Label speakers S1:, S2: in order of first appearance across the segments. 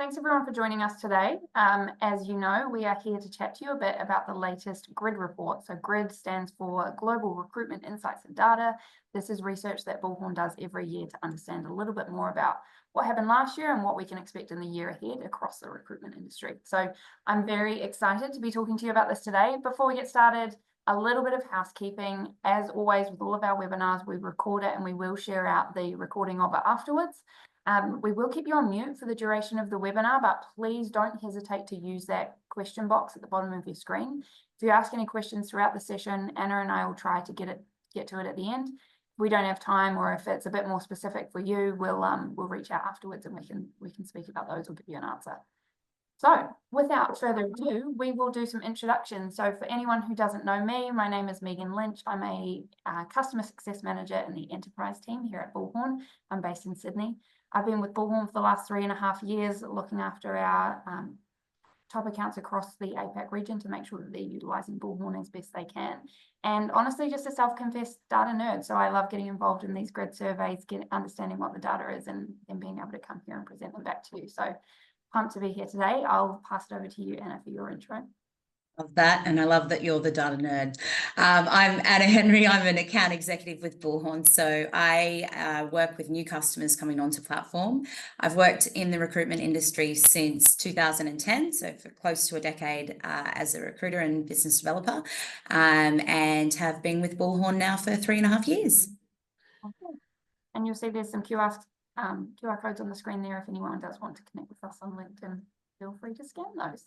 S1: Thanks everyone for joining us today. As you know, we are here to chat to you a bit about the latest GRID report. So GRID stands for Global Recruitment Insights and Data. This is research that Bullhorn does every year to understand a little bit more about what happened last year and what we can expect in the year ahead across the recruitment industry. So I'm very excited to be talking to you about this today. Before we get started, a little bit of housekeeping. As always, with all of our webinars, we record it and we will share out the recording of it afterwards. We will keep you on mute for the duration of the webinar, but please don't hesitate to use that question box at the bottom of your screen. If you ask any questions throughout the session, Anna and I will try to get to it at the end. If we don't have time, or if it's a bit more specific for you, we'll reach out afterwards and we can speak about those or give you an answer. So without further ado, we will do some introductions. So for anyone who doesn't know me, my name is Megan Lynch. I'm a customer success manager in the enterprise team here at Bullhorn. I'm based in Sydney. I've been with Bullhorn for the last 3.5 years, looking after our top accounts across the APAC region to make sure that they're utilising Bullhorn as best they can. And honestly, just a self-confessed data nerd. So I love getting involved in these grid surveys, understanding what the data is, and then being able to come here and present them back to you. So pumped to be here today. I'll pass it over to you, Anna, for your intro.
S2: Love that, and I love that you're the data nerd. I'm Anna Henry. I'm an account executive with Bullhorn, so I work with new customers coming onto platform. I've worked in the recruitment industry since 2010, so for close to a decade as a recruiter and business developer, and have been with Bullhorn now for 3.5 years.
S1: Okay. And you'll see there's some QR codes on the screen there. If anyone does want to connect with us on LinkedIn, feel free to scan those.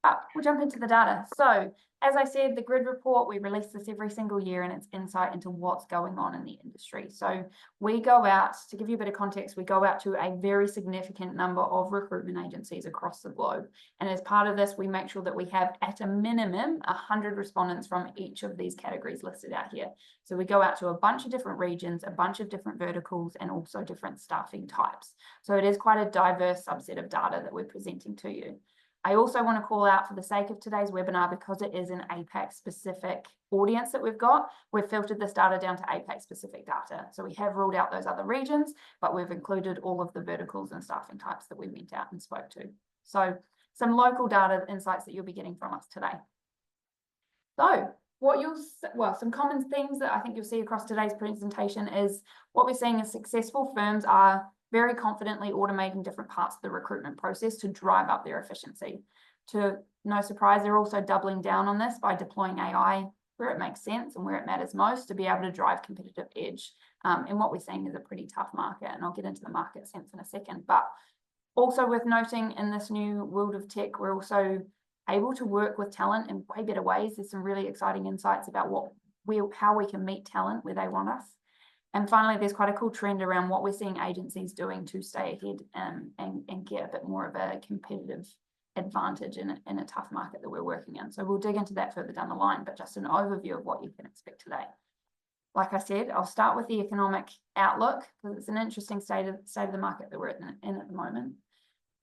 S1: But we'll jump into the data. So as I said, the GRID report, we release this every single year, and it's insight into what's going on in the industry. So we go out, to give you a bit of context, we go out to a very significant number of recruitment agencies across the globe. And as part of this, we make sure that we have at a minimum 100 respondents from each of these categories listed out here. So we go out to a bunch of different regions, a bunch of different verticals, and also different staffing types. So it is quite a diverse subset of data that we're presenting to you. I also want to call out, for the sake of today's webinar, because it is an APAC specific audience that we've got, we've filtered this data down to APAC specific data. So we have ruled out those other regions, but we've included all of the verticals and staffing types that we went out and spoke to. So some local data insights that you'll be getting from us today. So some common themes that I think you'll see across today's presentation is what we're seeing is successful firms are very confidently automating different parts of the recruitment process to drive up their efficiency. To no surprise, they're also doubling down on this by deploying AI where it makes sense and where it matters most to be able to drive competitive edge. And what we're seeing is a pretty tough market, and I'll get into the market sense in a second. But also worth noting, in this new world of tech, we're also able to work with talent in way better ways. There's some really exciting insights about how we can meet talent where they want us. And finally, there's quite a cool trend around what we're seeing agencies doing to stay ahead and get a bit more of a competitive advantage in a tough market that we're working in. So we'll dig into that further down the line, but just an overview of what you can expect today. Like I said, I'll start with the economic outlook, because it's an interesting state of the market that we're in at the moment.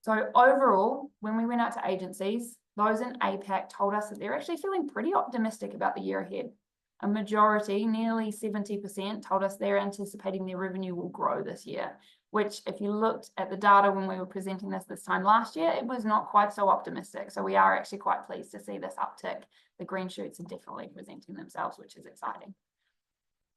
S1: So overall, when we went out to agencies, those in APAC told us that they're actually feeling pretty optimistic about the year ahead. A majority, nearly 70%, told us they're anticipating their revenue will grow this year, which if you looked at the data when we were presenting this time last year, it was not quite so optimistic. So we are actually quite pleased to see this uptick. The green shoots are definitely presenting themselves, which is exciting.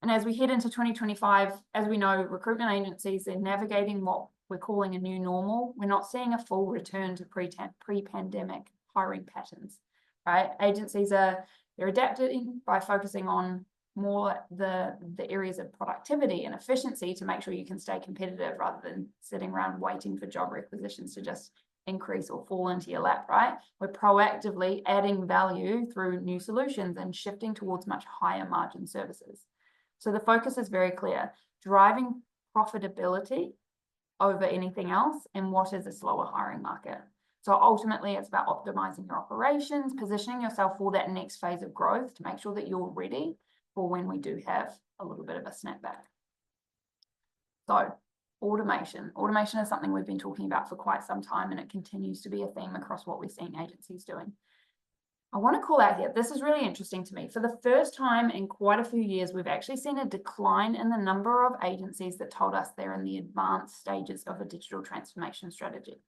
S1: And as we head into 2025, as we know, recruitment agencies are navigating what we're calling a new normal. We're not seeing a full return to pre-pandemic hiring patterns, right? Agencies they're adapting by focusing on more the areas of productivity and efficiency to make sure you can stay competitive, rather than sitting around waiting for job requisitions to just increase or fall into your lap, right? We're proactively adding value through new solutions and shifting towards much higher margin services. So the focus is very clear: driving profitability over anything else in what is a slower hiring market. So ultimately, it's about optimizing your operations, positioning yourself for that next phase of growth to make sure that you're ready for when we do have a little bit of a snapback. So automation. Automation is something we've been talking about for quite some time, and it continues to be a theme across what we're seeing agencies doing. I want to call out here, this is really interesting to me. For the first time in quite a few years, we've actually seen a decline in the number of agencies that told us they're in the advanced stages of a digital transformation strategy.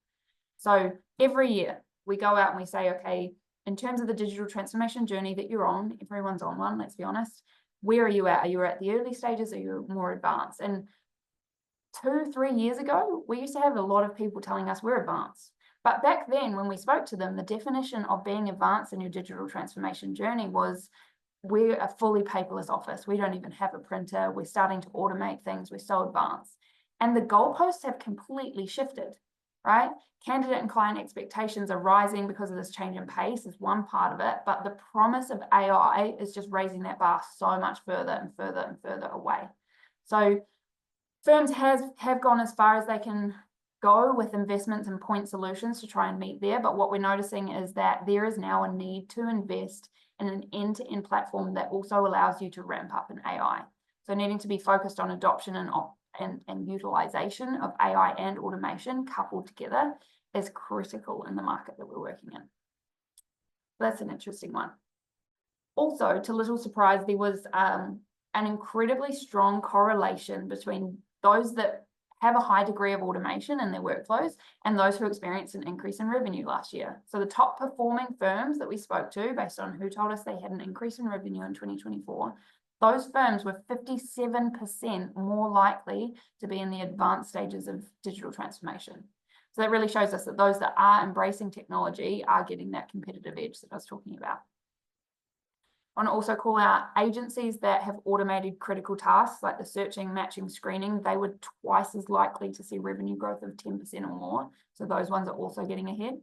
S1: So every year we go out and we say, okay, in terms of the digital transformation journey that you're on, everyone's on one, let's be honest, where are you at? Are you at the early stages? Are you more advanced? And 2-3 years ago, we used to have a lot of people telling us we're advanced. But back then, when we spoke to them, the definition of being advanced in your digital transformation journey was we're a fully paperless office. We don't even have a printer. We're starting to automate things. We're so advanced. And the goalposts have completely shifted, right? Candidate and client expectations are rising because of this change in pace is one part of it, but the promise of AI is just raising that bar so much further and further and further away. So firms have gone as far as they can go with investments and point solutions to try and meet there, but what we're noticing is that there is now a need to invest in an end-to-end platform that also allows you to ramp up in AI. So needing to be focused on adoption and utilization of AI and automation coupled together is critical in the market that we're working in. That's an interesting one. Also, to little surprise, there was an incredibly strong correlation between those that have a high degree of automation in their workflows and those who experienced an increase in revenue last year. So the top performing firms that we spoke to, based on who told us they had an increase in revenue in 2024, those firms were 57% more likely to be in the advanced stages of digital transformation. So that really shows us that those that are embracing technology are getting that competitive edge that I was talking about. I want to also call out agencies that have automated critical tasks like the searching, matching, screening. They were twice as likely to see revenue growth of 10% or more. So those ones are also getting ahead.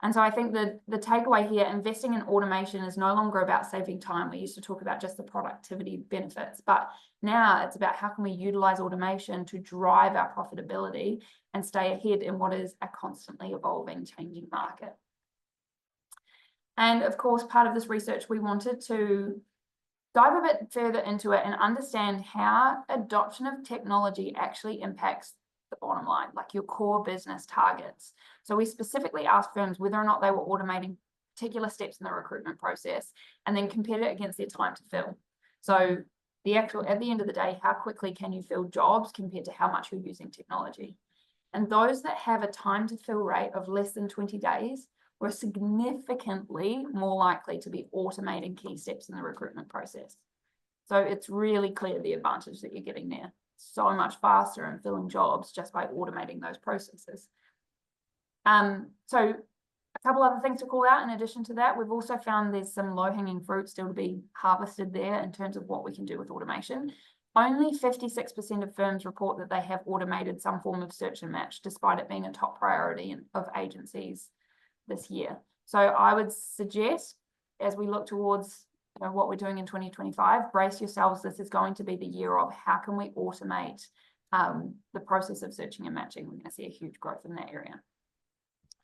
S1: And so I think the takeaway here, investing in automation is no longer about saving time. We used to talk about just the productivity benefits, but now it's about how can we utilize automation to drive our profitability and stay ahead in what is a constantly evolving, changing market. And of course, part of this research, we wanted to dive a bit further into it and understand how adoption of technology actually impacts the bottom line, like your core business targets. So we specifically asked firms whether or not they were automating particular steps in the recruitment process and then compared it against their time to fill. So at the end of the day, how quickly can you fill jobs compared to how much you're using technology? And those that have a time to fill rate of less than 20 days were significantly more likely to be automating key steps in the recruitment process. So it's really clear the advantage that you're getting there. So much faster in filling jobs just by automating those processes. So a couple other things to call out in addition to that, we've also found there's some low-hanging fruit still to be harvested there in terms of what we can do with automation. Only 56% of firms report that they have automated some form of search and match, despite it being a top priority of agencies this year. So I would suggest, as we look towards what we're doing in 2025, brace yourselves. This is going to be the year of how can we automate the process of searching and matching. We're going to see a huge growth in that area.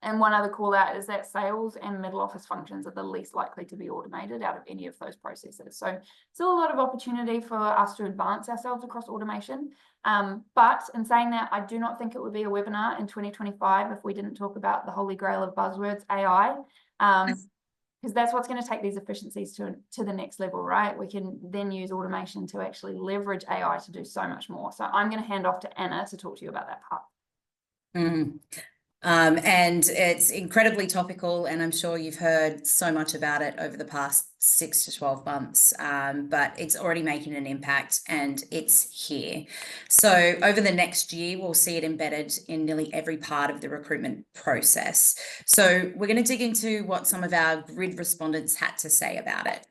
S1: And one other call out is that sales and middle office functions are the least likely to be automated out of any of those processes. So still a lot of opportunity for us to advance ourselves across automation. But in saying that, I do not think it would be a webinar in 2025 if we didn't talk about the holy grail of buzzwords, AI, because that's what's going to take these efficiencies to the next level, right? We can then use automation to actually leverage AI to do so much more. So I'm going to hand off to Anna to talk to you about that part.
S2: And it's incredibly topical, and I'm sure you've heard so much about it over the past 6 to 12 months, but it's already making an impact and it's here. So over the next year, we'll see it embedded in nearly every part of the recruitment process. So we're going to dig into what some of our grid respondents had to say about it.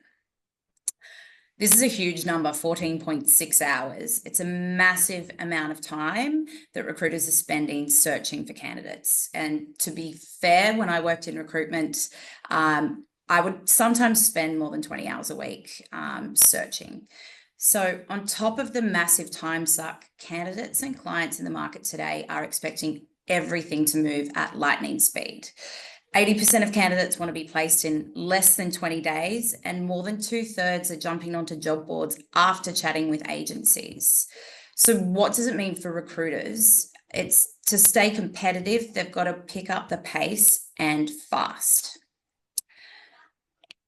S2: This is a huge number, 14.6 hours. It's a massive amount of time that recruiters are spending searching for candidates. And to be fair, when I worked in recruitment, I would sometimes spend more than 20 hours a week searching. So on top of the massive time suck, candidates and clients in the market today are expecting everything to move at lightning speed. 80% of candidates want to be placed in less than 20 days, and more than 2/3 are jumping onto job boards after chatting with agencies. So what does it mean for recruiters? It's to stay competitive, they've got to pick up the pace and fast.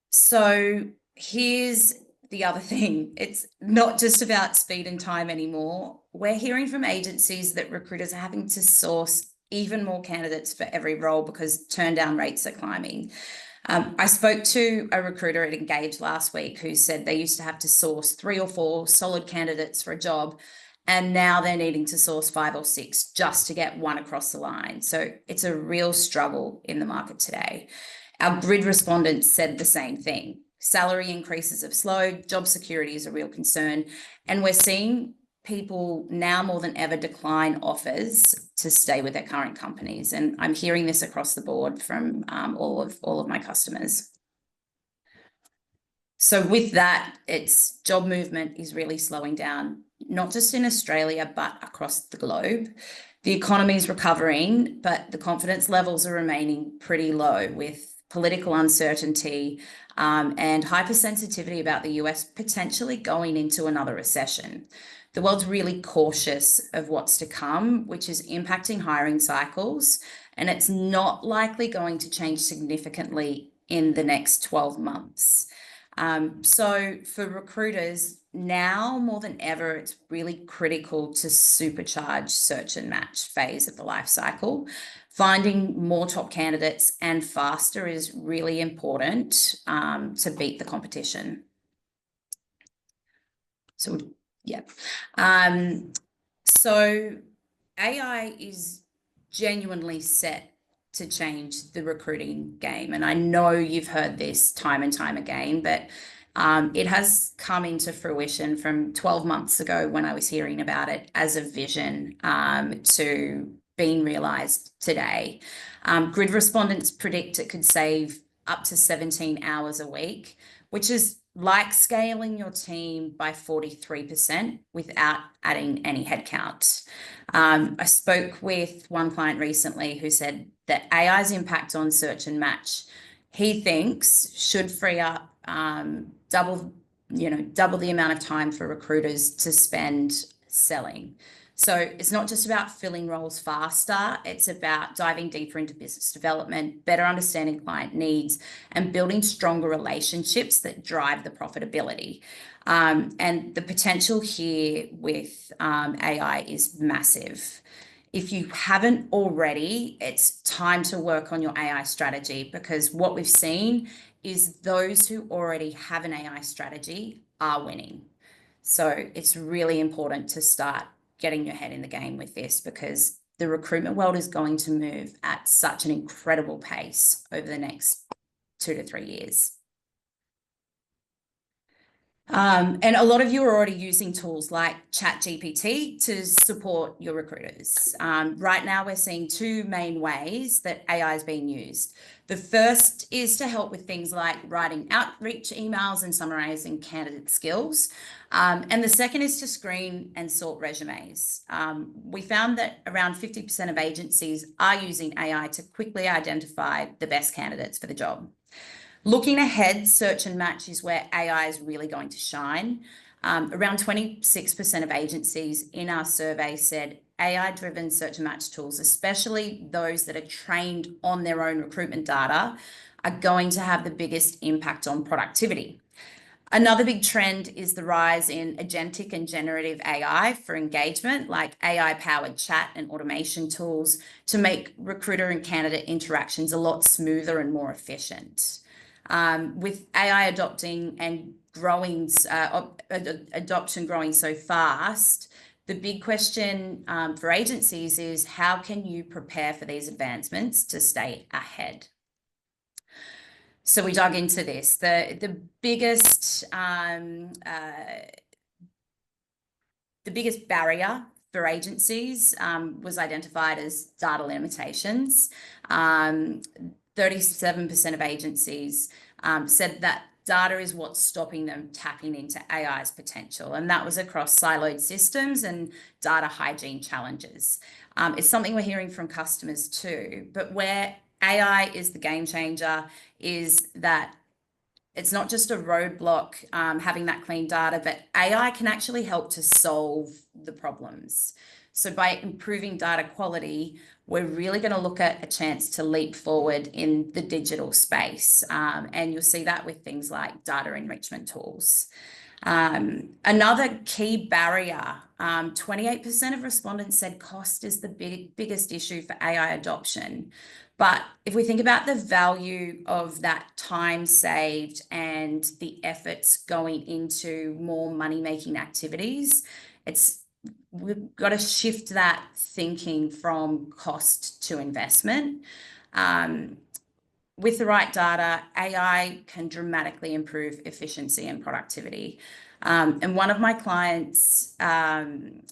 S2: So here's the other thing. It's not just about speed and time anymore. We're hearing from agencies that recruiters are having to source even more candidates for every role because turn down rates are climbing. I spoke to a recruiter at Engage last week who said they used to have to source 3 or 4 solid candidates for a job, and now they're needing to source 5 or 6 just to get one across the line. So it's a real struggle in the market today. Our grid respondents said the same thing. Salary increases have slowed, job security is a real concern, and we're seeing people now more than ever decline offers to stay with their current companies. And I'm hearing this across the board from all of my customers. So with that, it's job movement is really slowing down, not just in Australia, but across the globe. The economy is recovering, but the confidence levels are remaining pretty low with political uncertainty and hypersensitivity about the US potentially going into another recession. The world's really cautious of what's to come, which is impacting hiring cycles, and it's not likely going to change significantly in the next 12 months. So for recruiters, now more than ever, it's really critical to supercharge search and match phase of the life cycle. Finding more top candidates and faster is really important to beat the competition. So, yeah. So AI is genuinely set to change the recruiting game. And I know you've heard this time and time again, but it has come into fruition from 12 months ago when I was hearing about it as a vision to being realized today. Grid respondents predict it could save up to 17 hours a week, which is like scaling your team by 43% without adding any headcount. I spoke with one client recently who said that AI's impact on search and match, he thinks, should free up double the amount of time for recruiters to spend selling. So it's not just about filling roles faster, it's about diving deeper into business development, better understanding client needs, and building stronger relationships that drive the profitability. And the potential here with AI is massive. If you haven't already, it's time to work on your AI strategy, because what we've seen is those who already have an AI strategy are winning. So it's really important to start getting your head in the game with this, because the recruitment world is going to move at such an incredible pace over the next 2 to 3 years. And a lot of you are already using tools like ChatGPT to support your recruiters. Right now, we're seeing 2 main ways that AI is being used. The first is to help with things like writing outreach emails and summarizing candidate skills. And the second is to screen and sort resumes. We found that around 50% of agencies are using AI to quickly identify the best candidates for the job. Looking ahead, search and match is where AI is really going to shine. Around 26% of agencies in our survey said AI-driven search and match tools, especially those that are trained on their own recruitment data, are going to have the biggest impact on productivity. Another big trend is the rise in agentic and generative AI for engagement, like AI-powered chat and automation tools to make recruiter and candidate interactions a lot smoother and more efficient. With AI adoption growing so fast, the big question for agencies is, how can you prepare for these advancements to stay ahead? So we dug into this. The biggest barrier for agencies was identified as data limitations. 37% of agencies said that data is what's stopping them tapping into AI's potential, and that was across siloed systems and data hygiene challenges. It's something we're hearing from customers too, but where AI is the game changer is that it's not just a roadblock having that clean data, but AI can actually help to solve the problems. So by improving data quality, we're really going to look at a chance to leap forward in the digital space. And you'll see that with things like data enrichment tools. Another key barrier 28% of respondents said cost is the biggest issue for AI adoption. But if we think about the value of that time saved and the efforts going into more money-making activities, we've got to shift that thinking from cost to investment. With the right data, AI can dramatically improve efficiency and productivity. And one of my clients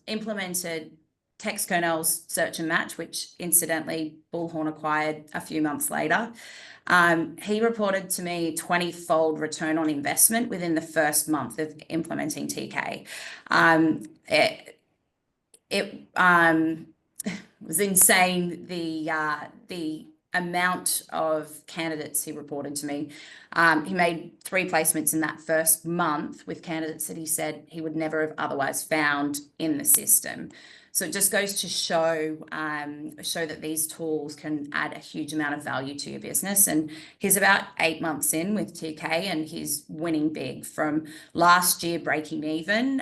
S2: implemented text kernels search and match, which incidentally Bullhorn acquired a few months later. He reported to me 20-fold return on investment within the first month of implementing TK. It was insane, the amount of candidates he reported to me. He made 3 placements in that first month with candidates that he said he would never have otherwise found in the system. So it just goes to show that these tools can add a huge amount of value to your business. And he's about 8 months in with TK, and he's winning big from last year breaking even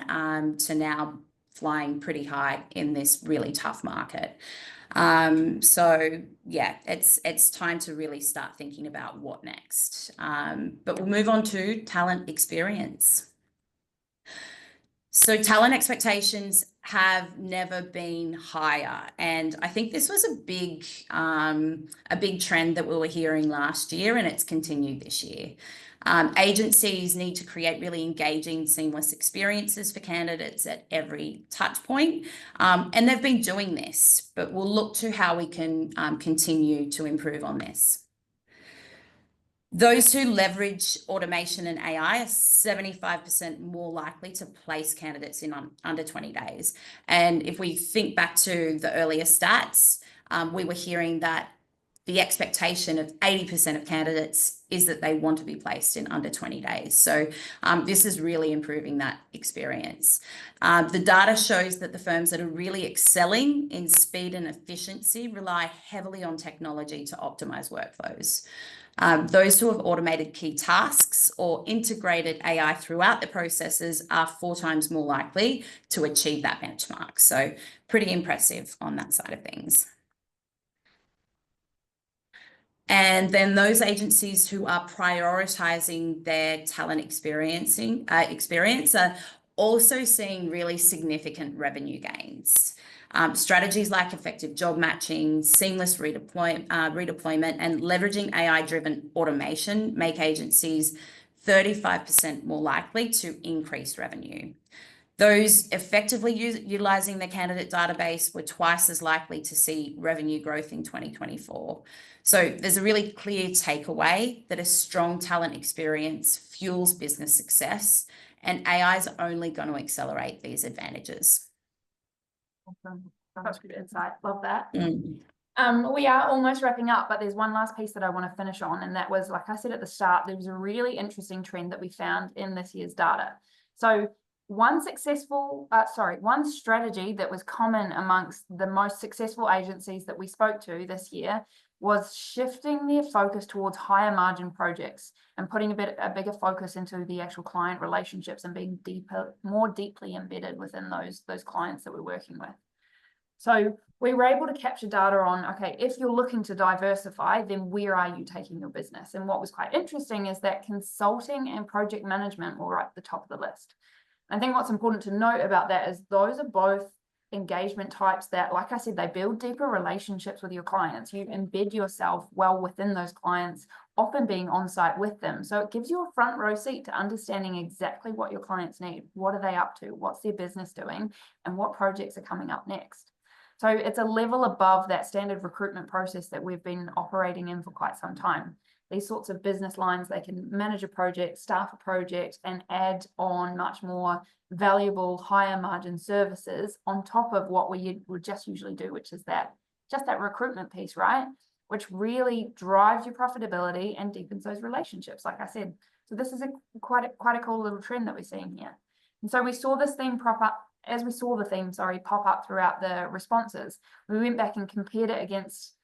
S2: to now flying pretty high in this really tough market. So yeah, it's time to really start thinking about what next. But we'll move on to talent experience. So talent expectations have never been higher, and I think this was a big trend that we were hearing last year, and it's continued this year. Agencies need to create really engaging, seamless experiences for candidates at every touch point, and they've been doing this, but we'll look to how we can continue to improve on this. Those who leverage automation and AI are 75% more likely to place candidates in under 20 days. And if we think back to the earlier stats, we were hearing that the expectation of 80% of candidates is that they want to be placed in under 20 days. So this is really improving that experience. The data shows that the firms that are really excelling in speed and efficiency rely heavily on technology to optimize workflows. Those who have automated key tasks or integrated AI throughout the processes are 4 times more likely to achieve that benchmark. So pretty impressive on that side of things. And then those agencies who are prioritizing their talent experience are also seeing really significant revenue gains. Strategies like effective job matching, seamless redeployment, and leveraging AI-driven automation make agencies 35% more likely to increase revenue. Those effectively utilizing the candidate database were twice as likely to see revenue growth in 2024. So there's a really clear takeaway that a strong talent experience fuels business success, and AI is only going to accelerate these advantages.
S1: Awesome. That's good insight. Love that.
S2: Mm.
S1: We are almost wrapping up, but there's one last piece that I want to finish on, and that was, like I said at the start, there was a really interesting trend that we found in this year's data. So one strategy that was common amongst the most successful agencies that we spoke to this year was shifting their focus towards higher margin projects and putting a bigger focus into the actual client relationships and being more deeply embedded within those clients that we're working with. So we were able to capture data on, okay, if you're looking to diversify, then where are you taking your business? And what was quite interesting is that consulting and project management were right at the top of the list. I think what's important to note about that is those are both engagement types that, like I said, they build deeper relationships with your clients. You embed yourself well within those clients, often being on site with them. So it gives you a front row seat to understanding exactly what your clients need. What are they up to? What's their business doing? And what projects are coming up next? So it's a level above that standard recruitment process that we've been operating in for quite some time. These sorts of business lines, they can manage a project, staff a project, and add on much more valuable, higher margin services on top of what we would just usually do, which is that recruitment piece, right? Which really drives your profitability and deepens those relationships, like I said. So this is quite a cool little trend that we're seeing here. And so we saw this theme pop up throughout the responses. We went back and compared it against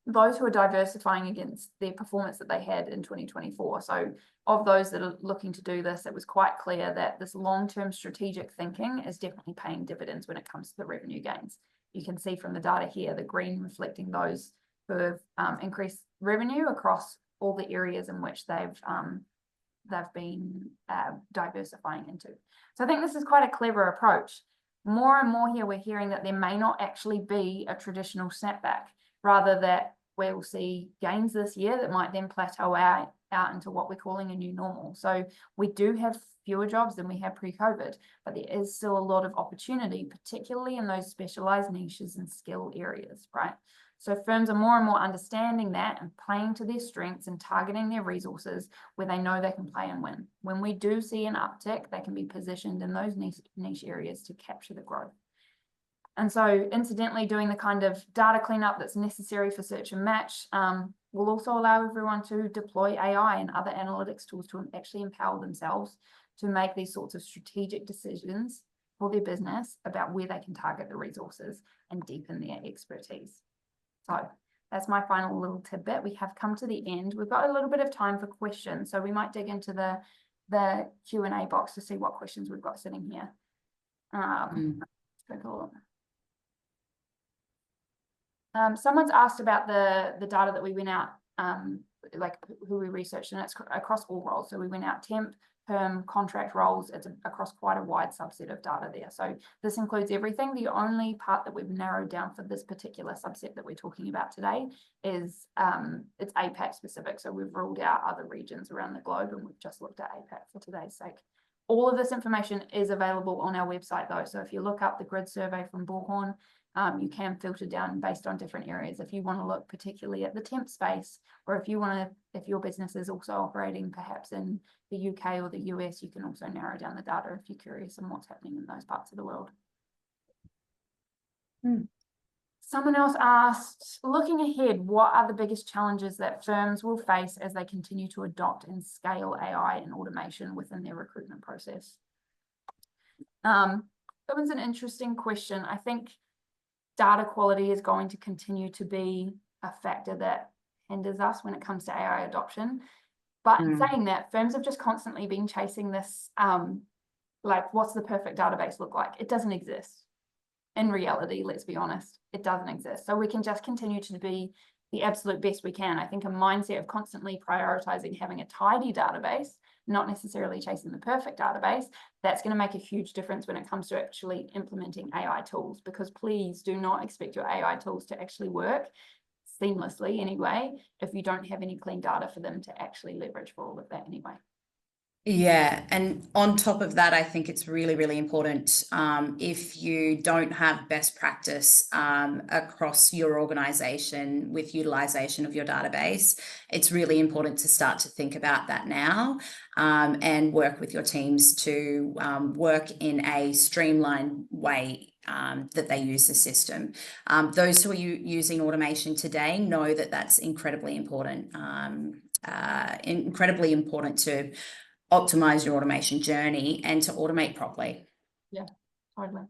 S1: those who are diversifying against their performance that they had in 2024. So of those that are looking to do this, it was quite clear that this long-term strategic thinking is definitely paying dividends when it comes to the revenue gains. You can see from the data here, the green reflecting those who have increased revenue across all the areas in which they've been diversifying into. So I think this is quite a clever approach. More and more here, we're hearing that there may not actually be a traditional snapback, rather that we will see gains this year that might then plateau out into what we're calling a new normal. So we do have fewer jobs than we had pre-COVID, but there is still a lot of opportunity, particularly in those specialized niches and skill areas, right? So firms are more and more understanding that and playing to their strengths and targeting their resources where they know they can play and win. When we do see an uptick, they can be positioned in those niche areas to capture the growth. And so incidentally, doing the kind of data cleanup that's necessary for search and match will also allow everyone to deploy AI and other analytics tools to actually empower themselves to make these sorts of strategic decisions for their business about where they can target the resources and deepen their expertise. So that's my final little tidbit. We have come to the end. We've got a little bit of time for questions, so we might dig into the Q&A box to see what questions we've got sitting here. Take a look. Someone's asked about the data that we went out, like who we researched, and it's across all roles. So we went out temp, perm, contract roles. It's across quite a wide subset of data there. So this includes everything. The only part that we've narrowed down for this particular subset that we're talking about today is it's APAC specific. So we've ruled out other regions around the globe, and we've just looked at APAC for today's sake. All of this information is available on our website though. So if you look up the grid survey from Bullhorn, you can filter down based on different areas. If you want to look particularly at the temp space, or if your business is also operating perhaps in the UK or the US, you can also narrow down the data if you're curious on what's happening in those parts of the world. Someone else asked, looking ahead, what are the biggest challenges that firms will face as they continue to adopt and scale AI and automation within their recruitment process? That was an interesting question. I think data quality is going to continue to be a factor that hinders us when it comes to AI adoption. But in saying that, firms have just constantly been chasing this, like, what's the perfect database look like? It doesn't exist. In reality, let's be honest, it doesn't exist. So we can just continue to be the absolute best we can. I think a mindset of constantly prioritizing having a tidy database, not necessarily chasing the perfect database, that's going to make a huge difference when it comes to actually implementing AI tools, because please do not expect your AI tools to actually work seamlessly anyway if you don't have any clean data for them to actually leverage for all of that anyway.
S2: Yeah, and on top of that, I think it's really, really important if you don't have best practice across your organization with utilization of your database, it's really important to start to think about that now and work with your teams to work in a streamlined way that they use the system. Those who are using automation today know that that's incredibly important, to optimize your automation journey and to automate properly.
S1: Yeah, totally.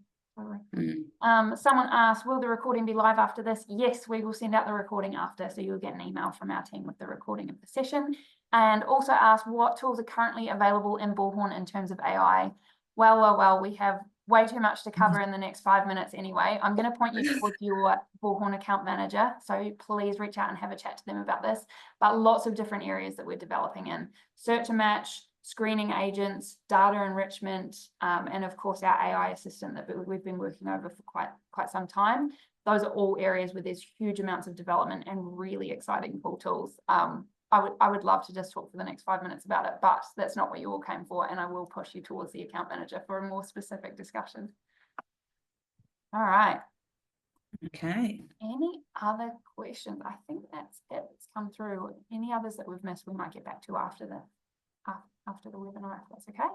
S1: Someone asked, will the recording be live after this? Yes, we will send out the recording after, so you'll get an email from our team with the recording of the session. And also asked what tools are currently available in Bullhorn in terms of AI. Well, we have way too much to cover in the next 5 minutes anyway. I'm going to point you towards your Bullhorn account manager, so please reach out and have a chat to them about this. But lots of different areas that we're developing in. Search and match, screening agents, data enrichment, and of course our AI assistant that we've been working over for quite some time. Those are all areas where there's huge amounts of development and really exciting cool tools. I would love to just talk for the next 5 minutes about it, but that's not what you all came for, and I will push you towards the account manager for a more specific discussion. All right.
S2: Okay.
S1: Any other questions? I think that's it. It's come through. Any others that we've missed, we might get back to after the webinar, if that's okay.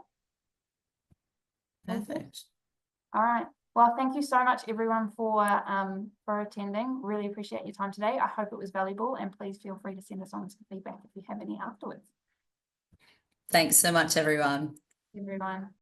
S2: Perfect.
S1: All right. Well, thank you so much, everyone, for attending. Really appreciate your time today. I hope it was valuable, and please feel free to send us on some feedback if you have any afterwards.
S2: Thanks so much, everyone.
S1: Everyone.